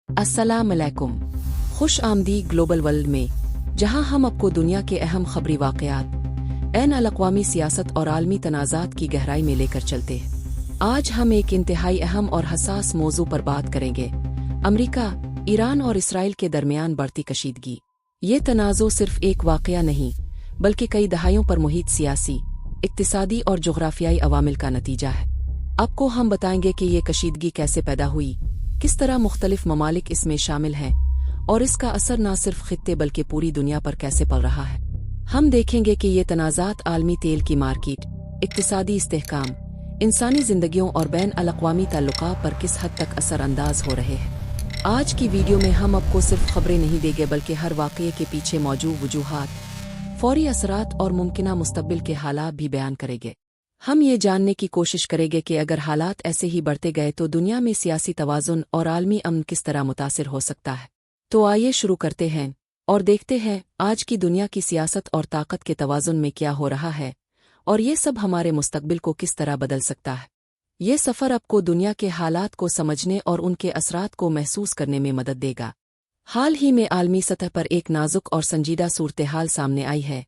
अस्सलाम अलैकुम। खुश आमदी ग्लोबल वर्ल्ड में, जहां हम आपको दुनिया के अहम खबरी वाक़यात, ऐन अल-अक़वामी सियासत और आलमी तनाज़ात की गहराई में लेकर चलते हैं। आज हम एक इंतहाई अहम और हसास मौजू पर बात करेंगे: अमरीका, ईरान और इसराइल के दरमियान बढ़ती कशीदगी। ये तनाज़ो सिर्फ एक वाक़या नहीं, बल्कि कई दहाइयों पर मुहित सियासी, इक़्तिसादी और जुग़राफ़ियाई अवामिल का नतीजा है। आपको हम बताएंगे कि ये कशीदगी कैसे पैदा हुई, किस तरह मुख्तलिफ ममालिक इसमें शामिल हैं, और इसका असर न सिर्फ खित्ते बल्कि पूरी दुनिया पर कैसे पड़ रहा है। हम देखेंगे कि ये तनाज़ात आलमी तेल की मार्केट, इक़्तिसादी इस्तेहकाम, इंसानी ज़िंदगियों और बैन अल-अक़वामी ताल्लुक़ात पर किस हद तक असर अंदाज हो रहे हैं। आज की वीडियो में हम आपको सिर्फ खबरें नहीं देंगे, बल्कि हर वाक़ये के पीछे मौजूद वजूहात, फौरी असरात और मुमकिना मुस्तक़बिल के हालात भी बयान करेंगे। हम ये जानने की कोशिश करेंगे कि अगर हालात ऐसे ही बढ़ते गए तो दुनिया में सियासी तवाज़ुन और आलमी अमन किस तरह मुतासिर हो सकता है। तो आइए शुरू करते हैं और देखते हैं आज की दुनिया की सियासत और ताकत के तवाज़ुन में क्या हो रहा है, और ये सब हमारे मुस्तक़बिल को किस तरह बदल सकता है। ये सफ़र आपको दुनिया के हालात को समझने और उनके असरात को महसूस करने में मदद देगा। हाल ही में आलमी सतह पर एक नाजुक और संजीदा सूरत-ए-हाल सामने आई है।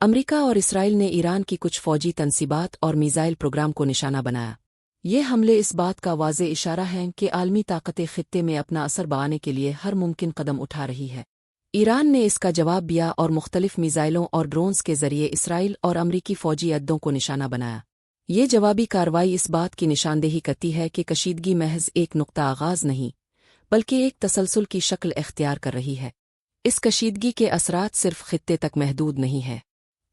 अमरीका और इसराइल ने ईरान की कुछ फौजी तनसीबात और मिसाइल प्रोग्राम को निशाना बनाया। ये हमले इस बात का वाज़े इशारा हैं कि आलमी ताकतें खित्ते में अपना असर बढ़ाने के लिए हर मुमकिन कदम उठा रही है। ईरान ने इसका जवाब दिया और मुख्तलिफ मिसाइलों और ड्रोन्स के जरिए इसराइल और अमरीकी फौजी अड्डों को निशाना बनाया। ये जवाबी कार्रवाई इस बात की निशानदेही करती है कि कशीदगी महज एक नुक्ता आगाज़ नहीं, बल्कि एक तसलसल की शक्ल इख्तियार कर रही है। इस कशीदगी के असरात सिर्फ खित्ते तक महदूद नहीं है।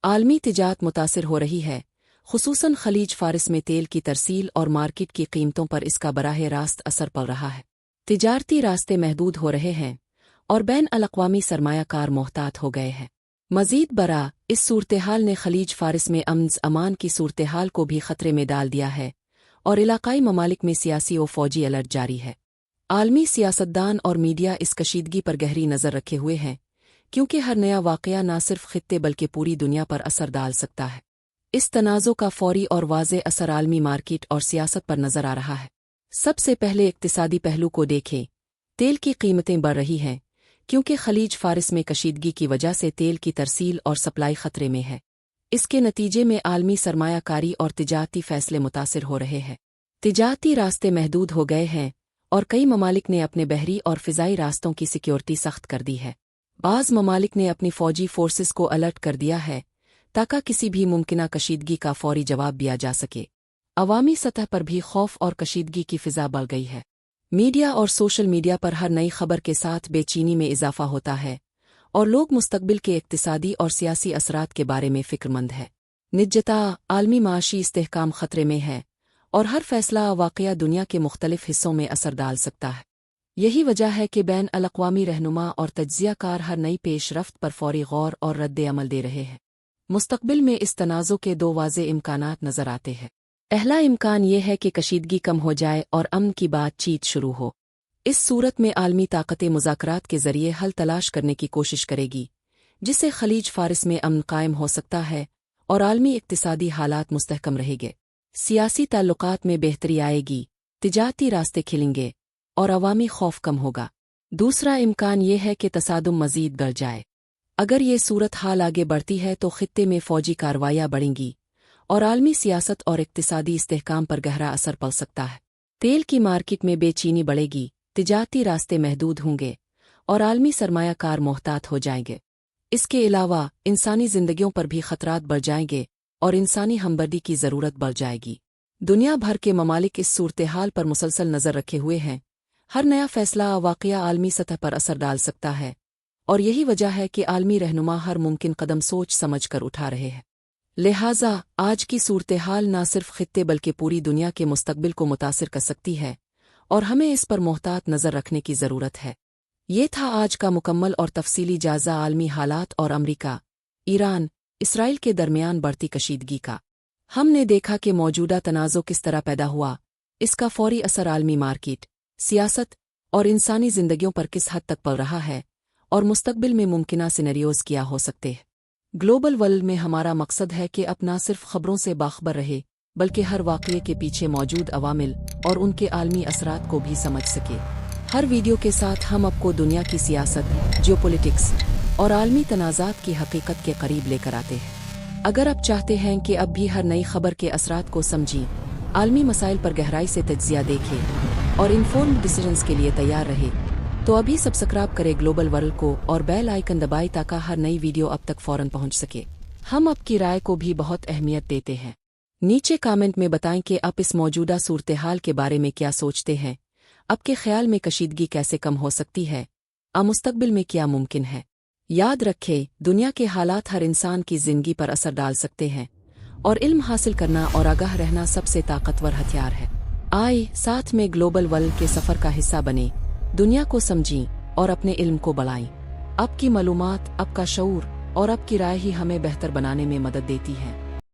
आलमी तिजारत मुतासिर हो रही है, खुसूसन खलीज फारिस में तेल की तरसील और मार्केट की कीमतों पर इसका बराह रास्त असर पड़ रहा है। तिजारती रास्ते महदूद हो रहे हैं और बैन अल-अक़वामी सरमायाकार मोहतात हो गए हैं। मज़ीद बरा, इस सूरत-ए-हाल ने खलीज फारिस में अमन की सूरत-ए-हाल को भी खतरे में डाल दिया है और इलाकाई ममालिक में सियासी और फौजी अलर्ट जारी है। आलमी सियासतदान और मीडिया इस कशीदगी पर गहरी नज़र रखे हुए हैं, क्योंकि हर नया वाक़या न सिर्फ खित्ते बल्कि पूरी दुनिया पर असर डाल सकता है। इस तनाज़ो का फौरी और वाज़े असर आलमी मार्केट और सियासत पर नज़र आ रहा है। सबसे पहले इक़्तिसादी पहलू को देखें। तेल की कीमतें बढ़ रही हैं, क्योंकि खलीज फारिस में कशीदगी की वजह से तेल की तरसील और सप्लाई खतरे में है। इसके नतीजे में आलमी सरमायाकारी और तिजारती फ़ैसले मुतासिर हो रहे हैं। तिजारती रास्ते महदूद हो गए हैं और कई ममालिक ने अपने बहरी और फ़िज़ाई रास्तों की सिक्योरिटी सख्त कर दी है। बाज़ ममालिक ने अपनी फ़ौजी फोर्सेस को अलर्ट कर दिया है ताकि किसी भी मुमकिना कशीदगी का फौरी जवाब दिया जा सके। अवामी सतह पर भी खौफ और कशीदगी की फ़िज़ा बढ़ गई है। मीडिया और सोशल मीडिया पर हर नई खबर के साथ बेचैनी में इजाफ़ा होता है और लोग मुस्तक़बिल के इक़्तिसादी और सियासी असरात के बारे में फ़िक्रमंद है। निजता, आलमी माशी इस्तेहकाम खतरे में है और हर फ़ैसला वाक़या दुनिया के मुख्तलिफ हिस्सों में असर डाल सकता है। यही वजह है कि बैन अल-अक़वामी रहनुमा और तज्ज़ियाकार हर नई पेशरफ्त पर फौरी गौर और रद्द-ए-अमल दे रहे हैं। मुस्तक़बिल में इस तनाज़ो के दो वाज़े इम्कानात नज़र आते हैं। पहला इम्कान ये है कि कशीदगी कम हो जाए और अमन की बातचीत शुरू हो। इस सूरत में आलमी ताकतें मुज़ाकरात के ज़रिए हल तलाश करने की कोशिश करेगी, जिससे खलीज फारिस में अमन कायम हो सकता है और आलमी इक़्तिसादी हालात मुस्तहकम रहेंगे। सियासी ताल्लुकात में बेहतरी आएगी, तिजारती रास्ते खिलेंगे और अवामी खौफ कम होगा। दूसरा इम्कान ये है कि तसादुम मज़ीद बढ़ जाए। अगर ये सूरत हाल आगे बढ़ती है तो खित्ते में फौजी कार्रवाइयाँ बढ़ेंगी और आलमी सियासत और इक़्तिसादी इस्तेहकाम पर गहरा असर पड़ सकता है। तेल की मार्केट में बेचैनी बढ़ेगी, तिजारती रास्ते महदूद होंगे और आलमी सरमायाकार मोहतात हो जाएंगे। इसके अलावा इंसानी ज़िंदगियों पर भी खतरात बढ़ जाएंगे और इंसानी हमदर्दी की ज़रूरत बढ़ जाएगी। दुनिया भर के ममालिक इस सूरत-ए-हाल पर मुसलसल नज़र रखे हुए हैं। हर नया फ़ैसला वाक़या आलमी सतह पर असर डाल सकता है और यही वजह है कि आलमी रहनुमा हर मुमकिन कदम सोच समझ कर उठा रहे हैं। लिहाजा आज की सूरत-ए-हाल न सिर्फ खित्ते बल्कि पूरी दुनिया के मुस्तक़बिल को मुतासिर कर सकती है और हमें इस पर मोहतात नज़र रखने की ज़रूरत है। ये था आज का मुकम्मल और तफसीली जायज़ा आलमी हालात और अमरीका, ईरान, इसराइल के दरमियान बढ़ती कशीदगी का। हमने देखा कि मौजूदा तनाज़ो किस तरह पैदा हुआ, इसका फौरी असर आलमी मार्केट, सियासत और इंसानी ज़िंदगियों पर किस हद तक पड़ रहा है और मुस्तक़बिल में मुमकिना सिनेरियोज़ क्या हो सकते हैं। ग्लोबल वर्ल्ड में हमारा मकसद है कि अब न सिर्फ खबरों से बाखबर रहे, बल्कि हर वाक़ये के पीछे मौजूद अवामिल और उनके आलमी असरात को भी समझ सके। हर वीडियो के साथ हम आपको दुनिया की सियासत, जियोपॉलिटिक्स और आलमी तनाज़ात की हकीकत के करीब लेकर आते हैं। अगर आप चाहते हैं कि अब भी हर नई खबर के असरात को समझें, आलमी मसाइल पर गहराई से तज्ज़िया देखें और इन्फॉर्म्ड डिसीजंस के लिए तैयार रहे, तो अभी सब्सक्राइब करें ग्लोबल वर्ल्ड को और बेल आइकन दबाएं ताकि हर नई वीडियो अब तक फौरन पहुंच सके। हम आपकी राय को भी बहुत अहमियत देते हैं। नीचे कमेंट में बताएं कि आप इस मौजूदा सूरत-ए-हाल के बारे में क्या सोचते हैं। आपके ख्याल में कशीदगी कैसे कम हो सकती है? मुस्तकबिल में क्या मुमकिन है? याद रखें, दुनिया के हालात हर इंसान की जिंदगी पर असर डाल सकते हैं और इल्म हासिल करना और आगाह रहना सबसे ताकतवर हथियार है। आए साथ में ग्लोबल वर्ल्ड के सफ़र का हिस्सा बने, दुनिया को समझें और अपने इल्म को बढ़ाएं। आपकी मालूमात, आपका शऊर और आपकी राय ही हमें बेहतर बनाने में मदद देती है।